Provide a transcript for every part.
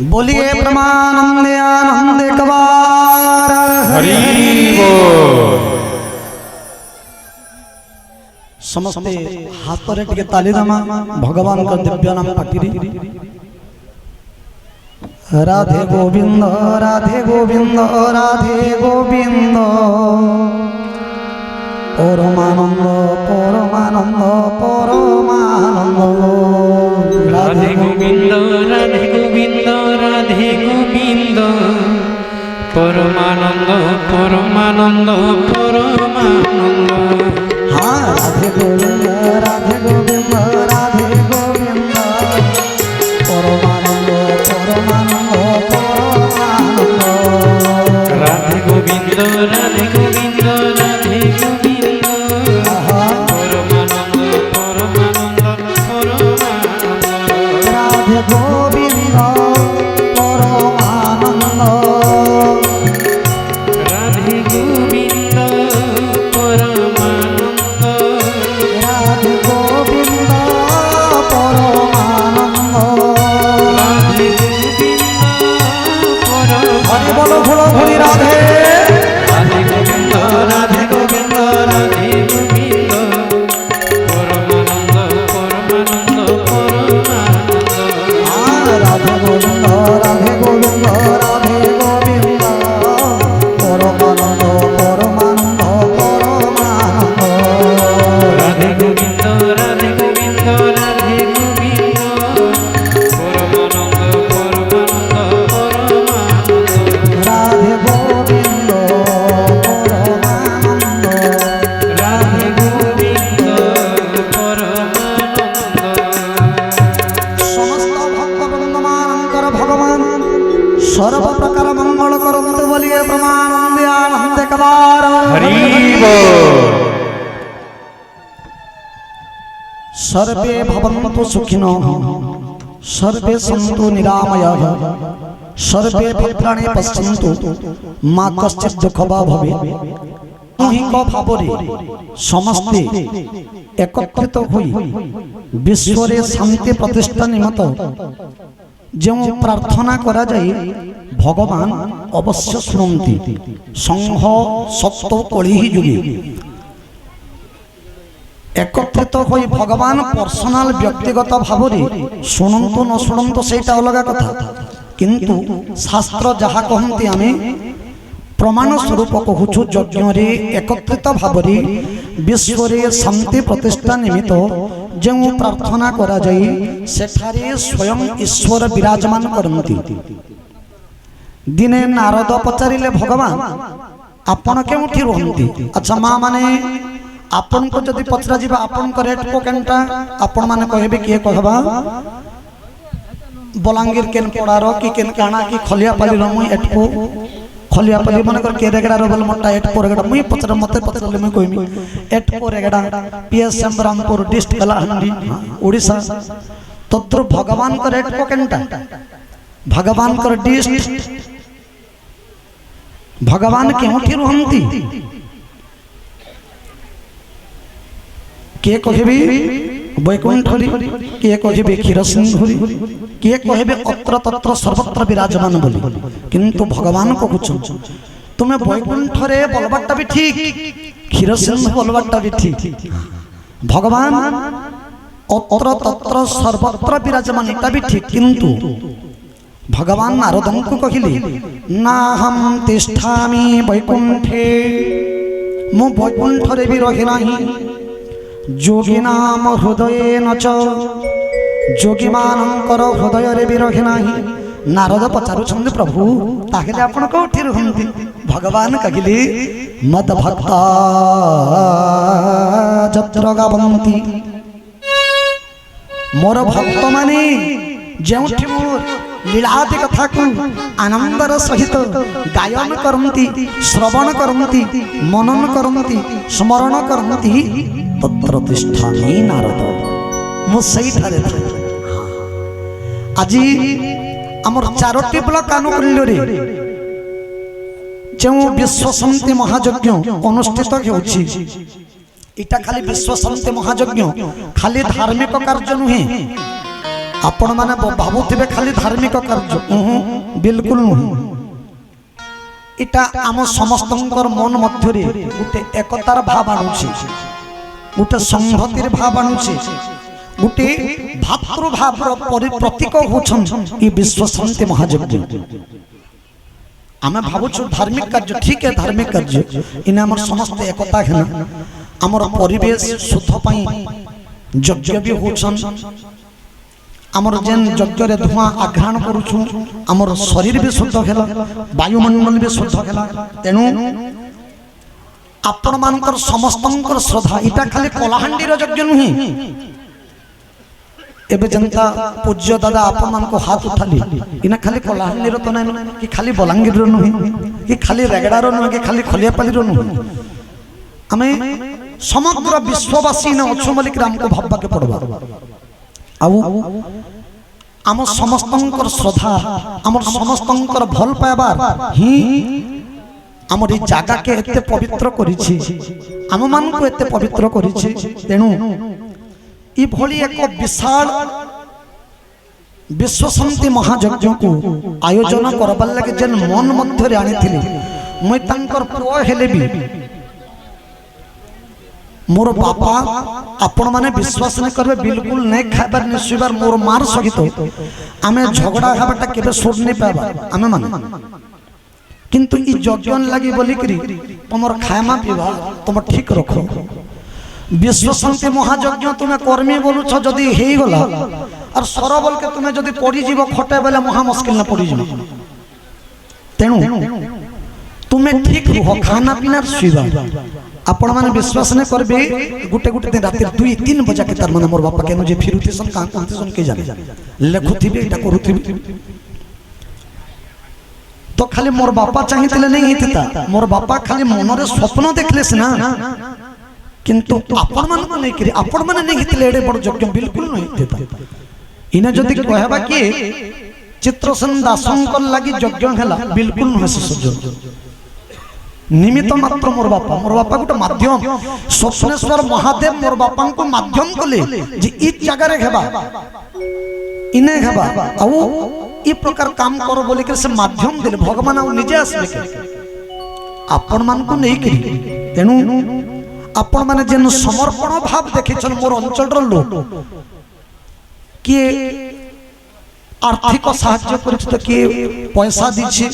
बोलिए ब्रह्मानंदे आनंदे कबार हरि बोल। समस्ते हाथ पर टिके ताली दमा भगवान का दिव्य नाम पाटिरी राधे गोविंद राधे गोविंद राधे गोविंद परमानंद परमानंद परमानंद राधे गोविंद राधे गोविंद राधे गोविंद परमानंद परमानंद परमानंद। हाँ राधे गोविंद राधे गोविंद राधे गोविंद परमानंद परमानंद परमानंद। राधे गोविंद राधे गोविंद राधे गोविंद परमानंद परमानंद परमानंद। राधे गोविंद परमानंद राधे गोविंद परमानंद राधे गोविंद परमानंद। राधे गोविंद परमानंद। हरि बोलो भोलो भोली राधे राधे गोविंद राधे गोविंद राधे गोविंद परमानंद परमानंद परमानंद। हाँ राधे गोविंद राधे गोविंद राधे गोविंद परमानंद परमानंद परमानंद। राधे गोविंद राधे गोविंद राधे गोविंद परमानंद परमानंद परमानंद। राधे गोविंद परमानंद राधे गोविंद परमानंद। समस्त भक्तवृंदमानंकर भगवान सर्व प्रकार मंगल करंतु बोलिए ब्रह्मानंदे आनंदे कबार हरि बोल। सर्वे भवन्तु सुखिनः सर्वे सन्तु निरामयाः सर्वे भद्राणि पश्यन्तु मा कश्चित् दुःखं वा भवेत्। सामूहिक भावरे समस्ते एकत्रित होई विश्वरे शांति प्रतिष्ठा निमित्त जो प्रार्थना करा जाए भगवान अवश्य शुणन्ति। संघ सत्व कलि युगे एकत्रित होई भगवान पर्सनाल व्यक्तिगत भावरे शुणन्तु न शुणन्तु सेटा अलग कथा, किंतु शास्त्र जहा कहन्ति आमे प्रमाण स्वरूप कहूछु यज्ञ रे एकत्रित भावरे विश्वरे शांति प्रतिष्ठा निमित्त जो प्रार्थना करा जाए सेठारे स्वयं ईश्वर विराजमान करन्ति। दिने नारद पचारिले भगवान आपण केउठी रहन्ति? अच्छा माँ माने आपण को जदि पचरा जीवा आपण को रेट को केनटा आपण माने कहबे किए कहबा बलांगीर केन पड़ार कि केन काना कि खलियापाली रो मुई एटको खलियापाली मन कर के रेगडा रो बल मोटा एटको रेगडा मुई पचरा मते पचरले मुई कहमी एटको रेगडा पीएसएम रामपुर डिस्ट्रिक्ट कलाहांडी ओडिसा तत्र भगवान को रेट को केनटा भगवान कर डिस्ट्रिक्ट भगवान केउठी रहंती किए कहबे वैकुंठरी किए कहबे क्षीरसिंधुरी किए कहबे अत्र तत्र सर्वत्र विराजमान बोली, किंतु भगवान को कुछ तुम्हें वैकुंठ रे बोलबाटा भी ठीक क्षीरसिंधु बोलबाटा भी ठीक भगवान अत्र तत्र सर्वत्र विराजमान एटा भी ठीक, किंतु भगवान नारदं को कहिले ना हम तिष्ठामि वैकुंठे मु वैकुंठ रे भी रहि नाही जोगिनाम हृदय नच जोगी मानकर हृदय रे भी रहे नाही। नारद पचारुछन्द प्रभु ताहेले आपण कोठी रहन्ति? भगवान कहिले मद भक्ता जत्र गावन्ति मोर भक्त माने जेउठी मोर लीलादि कथा को आनंदर सहित गायन करन्ति श्रवण करन्ति मनन करन्ति स्मरण करन्ति तत्र तिष्ठामि नारद मु सही ठारे था। आज आमर चारोटी ब्लॉक आनुकूल्य रे जो विश्व शांति महायज्ञ अनुष्ठित होछि इटा खाली विश्व शांति महायज्ञ खाली धार्मिक कार्य नुहे आपण माने भावुथिबे खाली धार्मिक कार्य बिल्कुल नुह इटा आम समस्तंकर मन मध्यरे गोटे एकतार भाव आणुछि गोटे संहतिर भाव आणुछि गोटे भातृभावर प्रतीक होछन ई विश्व शांति महायज्ञ आमे भावुछु धार्मिक कार्य ठीक है धार्मिक कार्य इने हमर समस्त एकता है हमर परिवेश शुद्ध पई यज्ञ भी होछन आमर जेन यज्ञ रे धुआं आघ्राण करूछु आमर शरीर भी शुद्ध हेला वायुमंडल भी शुद्ध हेला तेनु आपण मानकर समस्तंकर श्रद्धा इटा खाली कलाहांडी रो यज्ञ नुही एबे जनता पूज्य दादा आपण मान को हाथ उठाली इना खाली कलाहांडी रो तो नै कि खाली बलांगीर रो नुही कि खाली रेगडा रो नुही कि खाली खलियापाली रो नुही हमें समग्र विश्ववासी न अछु मलिक राम को भाबबा के पड़बा आउ आम समस्तंकर श्रद्धा आम समस्तंकर भल पाइबार ही आमर जगह के एते पवित्र करिछि आम मान को एते पवित्र करिछि तेनु ई भली एक विशाल विश्व शांति महायज्ञ को आयोजन करबार लगे जेन मन मध्य रे आनिथिले मय तांकर पुओ हेले भी मोर बापा आपण माने विश्वास नहीं करबे बिल्कुल नहीं खाइबार नहीं सुइबार मोर मार सहित आमे झगड़ा हेबाटा केबे सुर नहीं पाबा आमे माने किंतु ई यज्ञन लागि बोली करी तमर खायमा पीबा तुम ठीक रखो विश्व शांति महायज्ञ तुमे कर्मी बोलु छ जदी हेई गला और सरबल के तुमे जदी पड़ी जीव खटे बेले महा मुश्किल न पड़ी जीव तेनु तुमे ठीक रहो खाना पीना सुइबा आपण माने विश्वास नहीं करबे गुटे गुटे दिन रात 2-3 बजे के तार माने मोर बापा केनो जे फिरुती सन का कहते सन के जाने लेखुथिबे एटा करूथिबे तो खाली मोर बापा चाहितिले नहीं हितता मोर बापा खाली मन रे स्वप्न देखले सिना किंतु आपण मान को नहीं करी आपण माने नहीं हितले एडे बड़ यज्ञ बिल्कुल नहीं हितता इने जदी कहबा कि चित्रसेन दासंकर लागि यज्ञ हला बिल्कुल नहीं सजो निमित्त मात्र मोर बापा गोटे माध्यम स्वप्नेश्वर महादेव मोर बापा को माध्यम कले जे ई जगह रे हेबा इने हेबा आ ई प्रकार काम करो बोले के से माध्यम दिले भगवान आ निजे आसबे के आपण मान को नहीं करी तेनु आपण माने जेन समर्पण भाव देखि छन मोर अंचल रो लोक के आर्थिक साहाय्य कर किए पैसा दीछे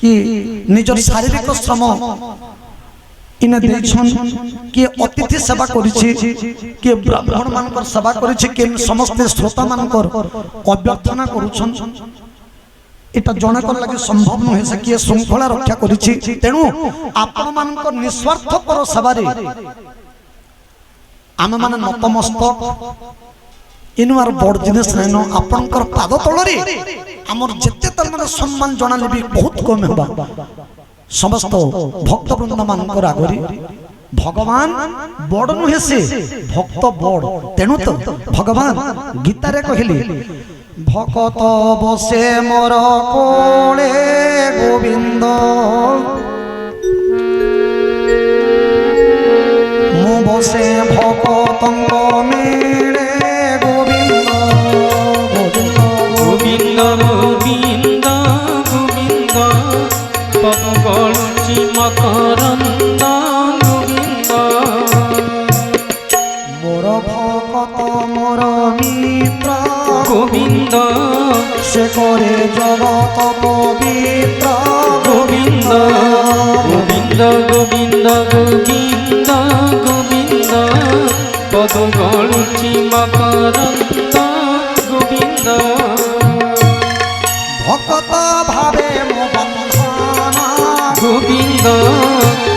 कि निजर शारीरिक श्रम इने देछन कि अतिथि सेवा करिछे कि ब्राह्मण मानकर सेवा करिछे कि समस्त श्रोता मानकर अभ्यर्थना करूछन एटा जने कर लागि संभव न हे सके श्रृंखला रक्षा करिछे तेनु आपण मानकर निस्वार्थ पर सेवा रे आमे माने नतमस्तक इनवार बड़ जिनिस नैनो आपनकर पाद तलरे हमर जत्ते तल माने सम्मान जणाले भी बहुत कम हेबा समस्त भक्त वृंद मानकर आगरी भगवान बड़ नुहे से भक्त बड़ तेनु तो भगवान गीता रे कहली भक्त बसे मोर कोले गोविंद मो बसे भक्तंग मेरे गोविंद गोविंद गोविंद पगलुचि मकरंद गोविंद मोर भक्त मोर मित्र गोविंद से करे जगत पवित्र गोविंद गोविंद गोविंद गोविंद गोविंद पगलुचि मकरंद गोविंद भक्त भावे मो बंधन गोविंद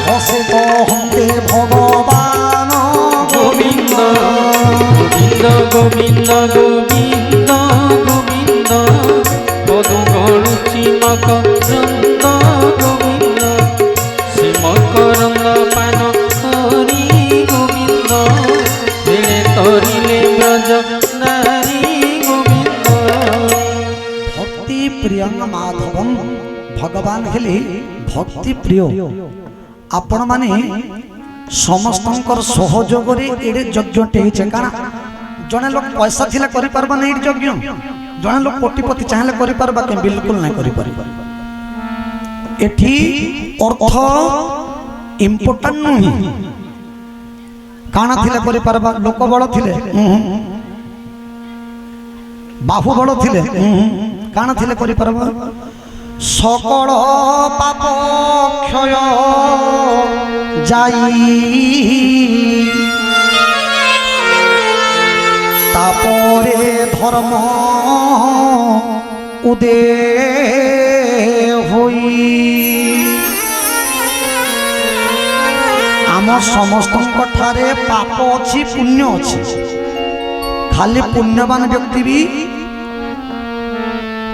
हसुत हंते भगवान गोविंद गोविंद गोविंद गोविंद गोविंद पदुगलुचि मकरंद गोविंद से मकरंद पान करी गोविंद बेले तरिले ब्रज नारी गोविंद भक्ति प्रियंग माधवम भगवान हेले भक्ति प्रिय आपण माने समस्तंकर सहयोग रे एडे यज्ञ टेइछे काना जड़े लोक पैसा थिले करि पारबा नहीं यज्ञ जड़े लोक कोटिपति चाहले करि पारबा के बिल्कुल नहीं करि पारबा एठी अर्थ इम्पोर्टेंट नहीं काना थिले करि पारबा लोक बड़ थिले बाहु बड़ थिले काना थिले करि पारबा सकल पाप क्षय जाई तापरे धर्म उदे होई आम समस्त ठारे पाप अच्छी पुण्य अच्छी खाली पुण्यवान व्यक्ति भी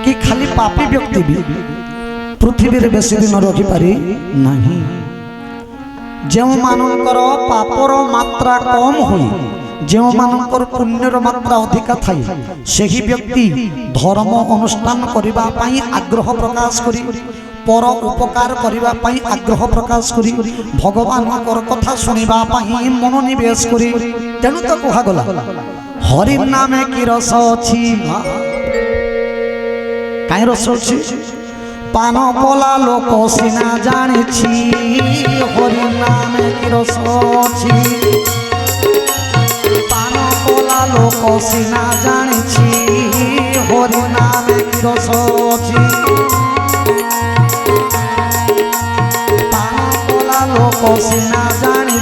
कि खाली पापी व्यक्ति भी पृथ्वी रे बेसी दिन रखी पारी नहीं जो मानकर पापर मात्रा कम हुई जो मानकर पुण्यर मात्रा अधिका थाई सही व्यक्ति धर्म अनुष्ठान करबा पई आग्रह प्रकाश करी पर उपकार करबा पई आग्रह प्रकाश करी भगवान कथा सुनिबा पई मनोनिवेश करी तेनु तो कहा गला हरि नामे की रस अछि काई रस अछि पान कला लोक सिना जानी हरि नामे की रस अछि पान कला लोक सिना जानी हरि नामे की रस अछि पान कला लोक सिना जानी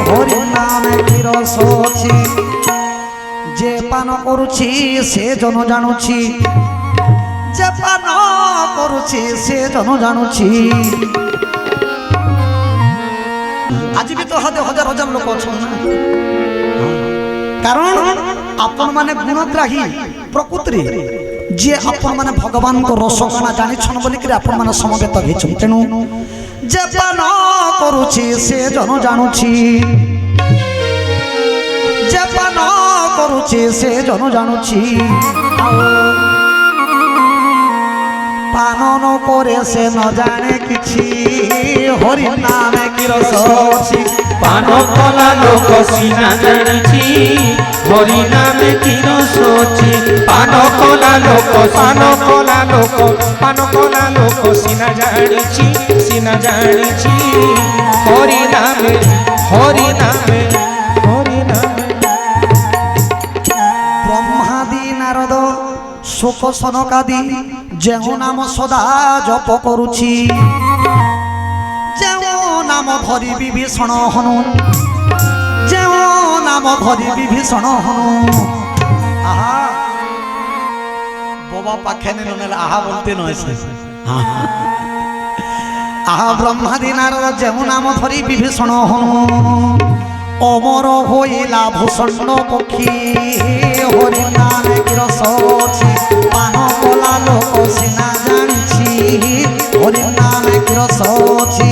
हरि नामे की रस अछि जे पान करुछि से जन जानुछि जे पान करुछि से जन जानुछि आज भी तो हजार हजार लोक अछन कारण आपण माने गुणग्राही प्रकृति जे आपण माने भगवान को रसगुण जानि छन बोली कि आपण माने समवेत घेछन तेनु जे पान करुछि से जन जानुछि जे पान करुछि से जन जानुछि पान न करे से न जाने किछि हरि नामे की रस अछि पान कला लोक सिना जानिछि हरि नामे की रस अछि पान कला लोक सिना जानिछि हरि नामे ब्रह्मादि नारद शोक सनकादि जेउ नाम सदा जप करुछि जेउ नाम धरि विभीषण हनु जेउ नाम धरि विभीषण हनु आहा बाबा पाखे ने आहा बोलते न ऐसे आहा ब्रह्मादि नारद जेउ नाम धरि विभीषण हनु अमर होइला भूषण पक्षी हरि नामे की रस अछि पान कला लोक सिना जानिछि हरि नामे की रस अछि।